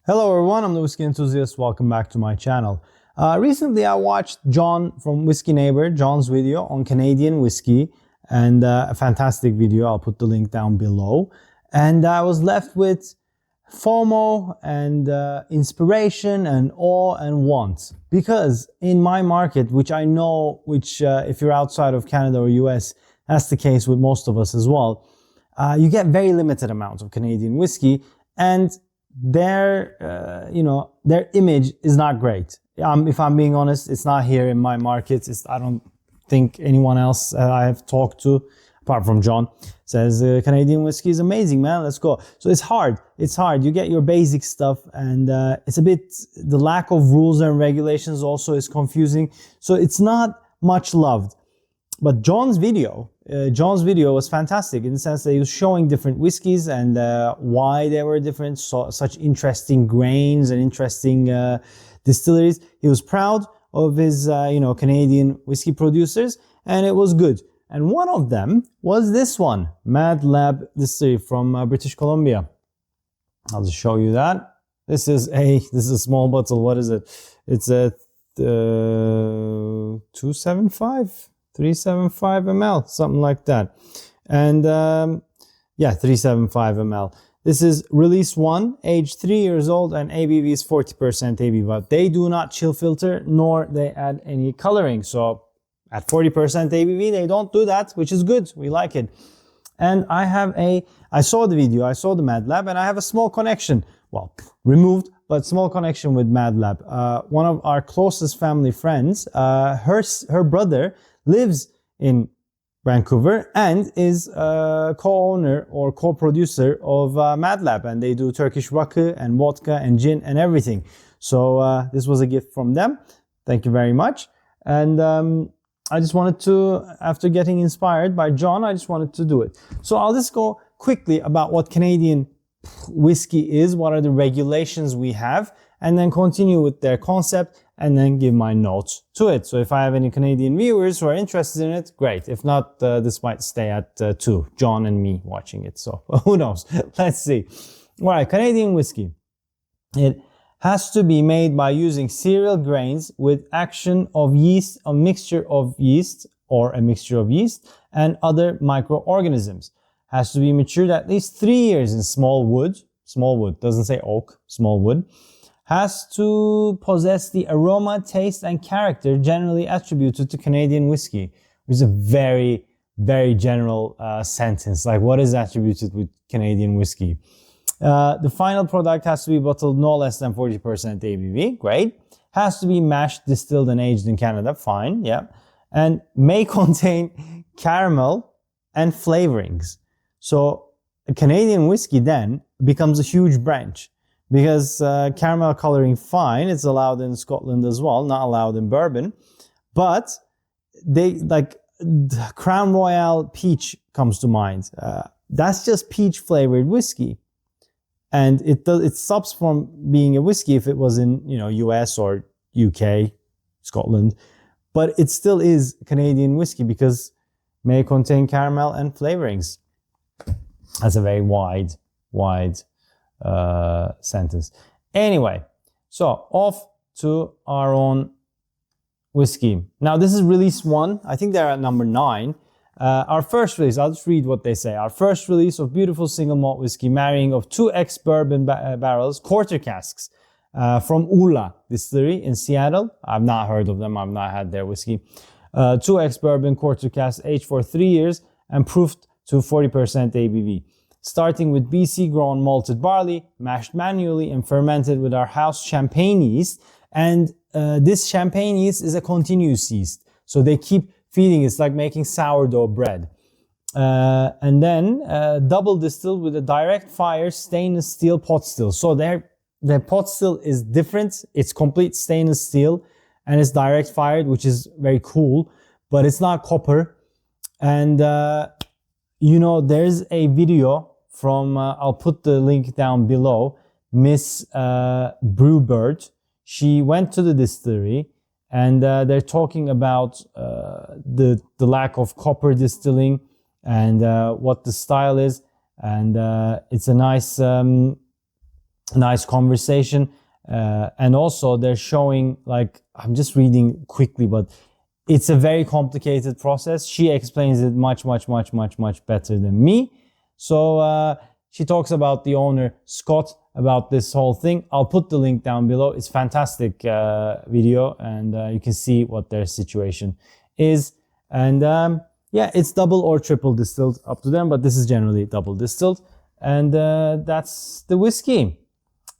Hello everyone, I'm the Whiskey Enthusiast. Welcome back to my channel. Recently I watched John from Whiskey Neighbor, John's video on Canadian whiskey, and a fantastic video. I'll put the link down below. And I was left with FOMO and inspiration and awe and want. Because in my market, which I know, if you're outside of Canada or US, that's the case with most of us as well, you get very limited amounts of Canadian whiskey, and their image is not great. If I'm being honest, it's not here in my market. I don't think anyone else I have talked to, apart from John, says Canadian whiskey is amazing, man. Let's go. So it's hard. It's hard. You get your basic stuff, and it's a bit, the lack of rules and regulations also is confusing. So it's not much loved. But John's video was fantastic in the sense that he was showing different whiskeys and why they were different, such interesting grains and interesting distilleries. He was proud of his, Canadian whiskey producers, and it was good. And one of them was this one, Mad Lab Distillery from British Columbia. I'll just show you that. This is a small bottle. What is it? It's a 275. 375 ml, something like that. And 375 ml. This is release 1, age 3 years old, and ABV is 40% ABV. But they do not chill filter, nor they add any coloring. So at 40% ABV, they don't do that, which is good. We like it. And I saw the video, I saw the Mad Lab, and I have a small connection. Well, removed, but small connection with Mad Lab. One of our closest family friends, her brother lives in Vancouver and is a co-owner or co-producer of Mad Lab, and they do Turkish rakı and vodka and gin and everything. So this was a gift from them. Thank you very much. And I just wanted to, after getting inspired by John, I just wanted to do it. So I'll just go quickly about what Canadian whiskey is, what are the regulations we have, and then continue with their concept, and then give my notes to it. So if I have any Canadian viewers who are interested in it, great. If not, this might stay at 2, John and me watching it. So who knows? Let's see. All right, Canadian whiskey. It has to be made by using cereal grains with action of yeast, a mixture of yeast and other microorganisms. Has to be matured at least 3 years in small wood, doesn't say oak, small wood. Has to possess the aroma, taste, and character generally attributed to Canadian whiskey, which is a very, very general sentence. Like, what is attributed with Canadian whiskey? The final product has to be bottled no less than 40% ABV. Great. Has to be mashed, distilled, and aged in Canada. Fine. Yeah. And may contain caramel and flavorings. So Canadian whiskey then becomes a huge branch. Because caramel coloring, fine, it's allowed in Scotland as well, not allowed in bourbon. But they, like, Crown Royal peach comes to mind. That's just peach flavored whiskey. And it stops from being a whiskey if it was in, US or UK, Scotland. But it still is Canadian whiskey because may contain caramel and flavorings. That's a very wide sentence. Anyway, so off to our own whiskey. Now this is release 1. I think they're at number 9. Our first release, I'll just read what they say. Our first release of beautiful single malt whiskey, marrying of 2 ex-bourbon barrels, quarter casks, from Ula Distillery in Seattle. I've not heard of them. I've not had their whiskey. 2 ex-bourbon quarter casks, aged for 3 years and proofed to 40% ABV. Starting with BC grown malted barley, mashed manually and fermented with our house champagne yeast. And this champagne yeast is a continuous yeast. So they keep feeding. It's like making sourdough bread. And then double distilled with a direct fire stainless steel pot still. So their pot still is different. It's complete stainless steel and it's direct fired, which is very cool, but it's not copper. And, there's a video from, I'll put the link down below, Miss Brewbird. She went to the distillery and they're talking about the lack of copper distilling and what the style is. And it's a nice nice conversation. And also they're showing, like, I'm just reading quickly, but it's a very complicated process. She explains it much better than me. So she talks about the owner, Scott, about this whole thing. I'll put the link down below. It's fantastic video, and you can see what their situation is. And yeah, it's double or triple distilled, up to them, but this is generally double distilled. And that's the whiskey.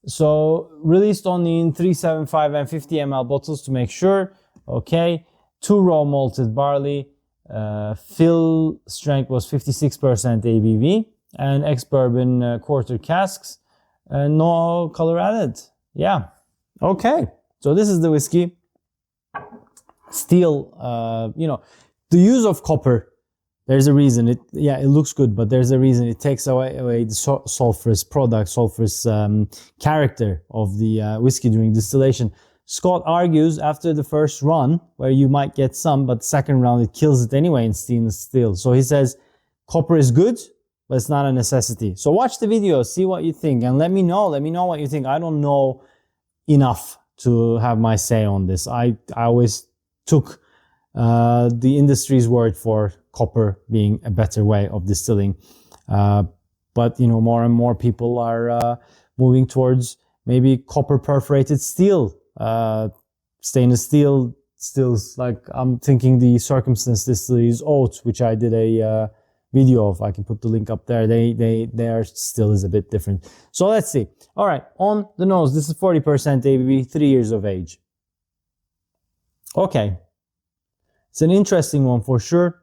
So released only in 375 and 50 ml bottles to make sure. Okay, 2 raw malted barley. Fill strength was 56% ABV, and ex-bourbon quarter casks. No color added. Yeah. Okay. So this is the whiskey. Still, you know, the use of copper, there's a reason. It looks good, but there's a reason. It takes away the sulfurous product, sulfurous character of the whiskey during distillation. Scott argues after the first run, where you might get some, but the second round it kills it anyway in stainless steel. So he says copper is good, but it's not a necessity. So watch the video, see what you think, and let me know what you think. I don't know enough to have my say on this. I always took the industry's word for copper being a better way of distilling. But, you know, more and more people are moving towards maybe copper perforated steel, stainless steel stills. Like, I'm thinking the Circumstance Distillery's Oat, which I did a video of. I can put the link up there. Their still is a bit different. So let's see. All right, on the nose, this is 40% ABV, 3 years of age. Okay. It's an interesting one for sure.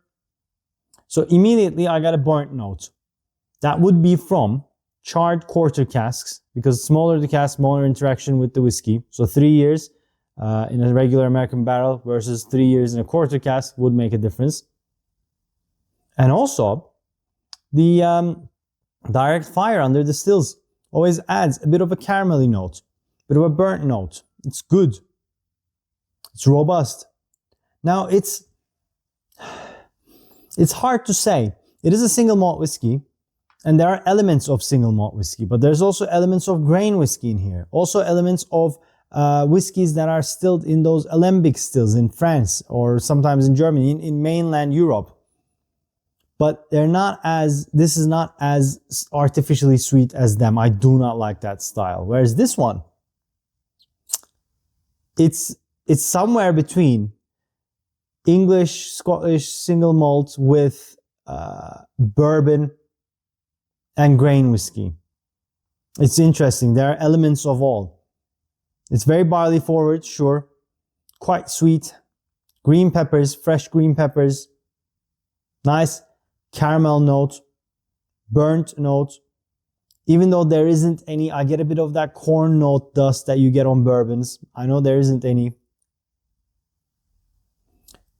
So immediately I got a burnt note. That would be from charred quarter casks, because smaller the cask, smaller interaction with the whiskey. So 3 years in a regular American barrel versus 3 years in a quarter cask would make a difference. And also, the direct fire under the stills always adds a bit of a caramelly note, a bit of a burnt note. It's good. It's robust. Now, it's hard to say. It is a single malt whiskey, and there are elements of single malt whiskey, but there's also elements of grain whiskey in here. Also elements of whiskeys that are stilled in those alembic stills in France or sometimes in Germany, in mainland Europe. But this is not as artificially sweet as them. I do not like that style. Whereas this one, it's somewhere between English, Scottish single malt with bourbon and grain whiskey. It's interesting. There are elements of all. It's very barley forward, sure. Quite sweet. Green peppers, fresh green peppers. Nice caramel note. Burnt note. Even though there isn't any, I get a bit of that corn note dust that you get on bourbons. I know there isn't any.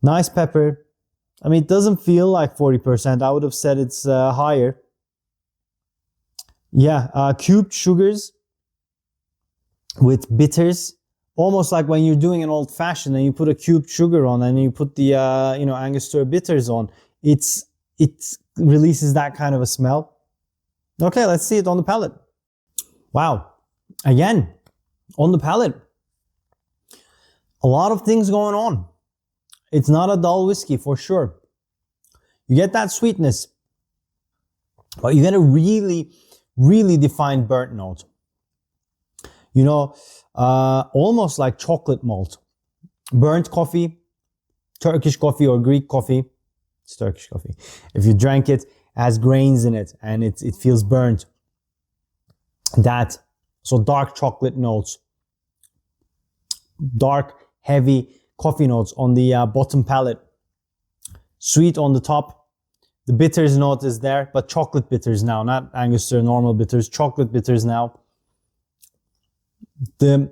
Nice pepper. I mean, it doesn't feel like 40%. I would have said it's higher. Yeah, cubed sugars with bitters. Almost like when you're doing an old fashioned and you put a cubed sugar on and you put the Angostura bitters on. It releases that kind of a smell. Okay, let's see it on the palate. Wow. Again, on the palate. A lot of things going on. It's not a dull whiskey for sure. You get that sweetness, but you get a really, really defined burnt note. You know, almost like chocolate malt. Burnt coffee, Turkish coffee or Greek coffee. It's Turkish coffee. If you drank it, it has grains in it and it feels burnt. So dark chocolate notes. Dark, heavy coffee notes on the bottom palate. Sweet on the top. The bitters note is there, but chocolate bitters now, not Angostura normal bitters, chocolate bitters now. There's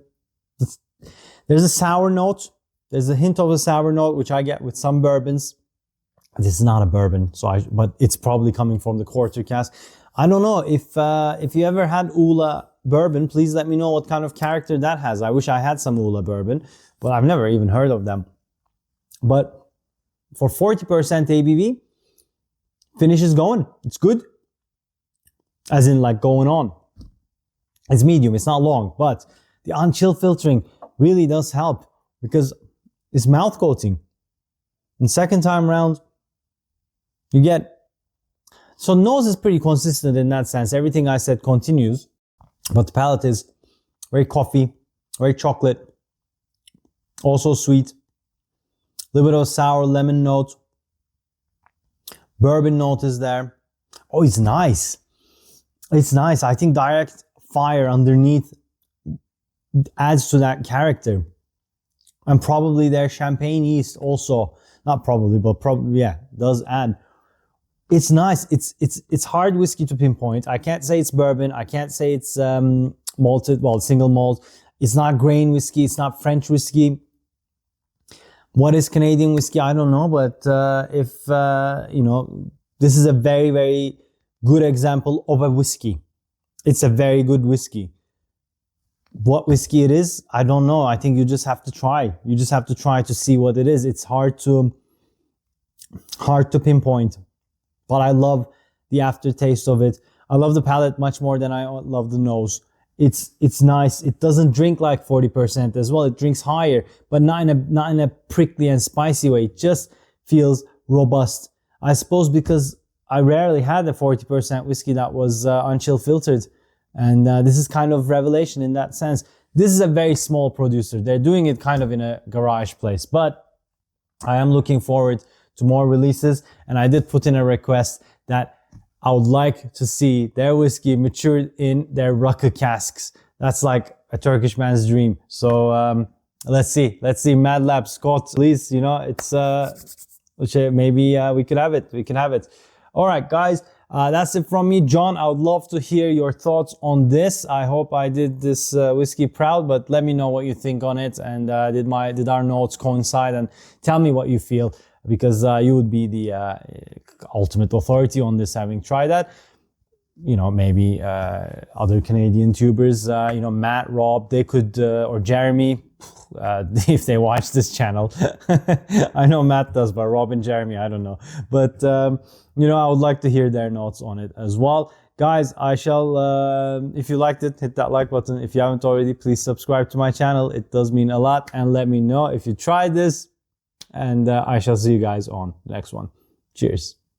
a sour note. There's a hint of a sour note, which I get with some bourbons. This is not a bourbon, but it's probably coming from the quarter cask. I don't know if you ever had Ula bourbon, please let me know what kind of character that has. I wish I had some Ula bourbon, but I've never even heard of them. But for 40% ABV, finish is going. It's good. As in like going on. It's medium, it's not long, but the unchill filtering really does help because it's mouth coating. And second time round, you get, so nose is pretty consistent in that sense. Everything I said continues, but the palate is very coffee, very chocolate, also sweet, a little bit of sour lemon note, bourbon note is there. Oh, it's nice. It's nice. I think direct fire underneath adds to that character. And probably their champagne yeast also, not probably, but probably, yeah, does add. It's nice. It's hard whiskey to pinpoint. I can't say it's bourbon. I can't say it's malted, well, single malt. It's not grain whiskey. It's not French whiskey. What is Canadian whiskey? I don't know, but you know, this is a very, very good example of a whiskey. It's a very good whiskey. What whiskey it is, I don't know. I think you just have to try. You just have to try to see what it is. It's hard to pinpoint. But I love the aftertaste of it. I love the palate much more than I love the nose. It's nice. It doesn't drink like 40% as well. It drinks higher, but not in a prickly and spicy way. It just feels robust. I suppose because I rarely had a 40% whiskey that was unchill filtered. And this is kind of revelation in that sense. This is a very small producer. They're doing it kind of in a garage place, but I am looking forward to more releases. And I did put in a request that I would like to see their whiskey matured in their rakı casks. That's like a Turkish man's dream. So let's see. Mad Lab, Scott, please, you know, it's maybe we could have it. All right, guys. That's it from me. John, I would love to hear your thoughts on this. I hope I did this whiskey proud, but let me know what you think on it. And did our notes coincide? And tell me what you feel, because you would be the ultimate authority on this, having tried that. You know, maybe other Canadian tubers, you know, Matt, Rob, they could, or Jeremy, if they watch this channel. I know Matt does, but Rob and Jeremy, I don't know. But, you know, I would like to hear their notes on it as well. Guys, I shall, if you liked it, hit that like button. If you haven't already, please subscribe to my channel. It does mean a lot. And let me know if you tried this. And I shall see you guys on the next one. Cheers.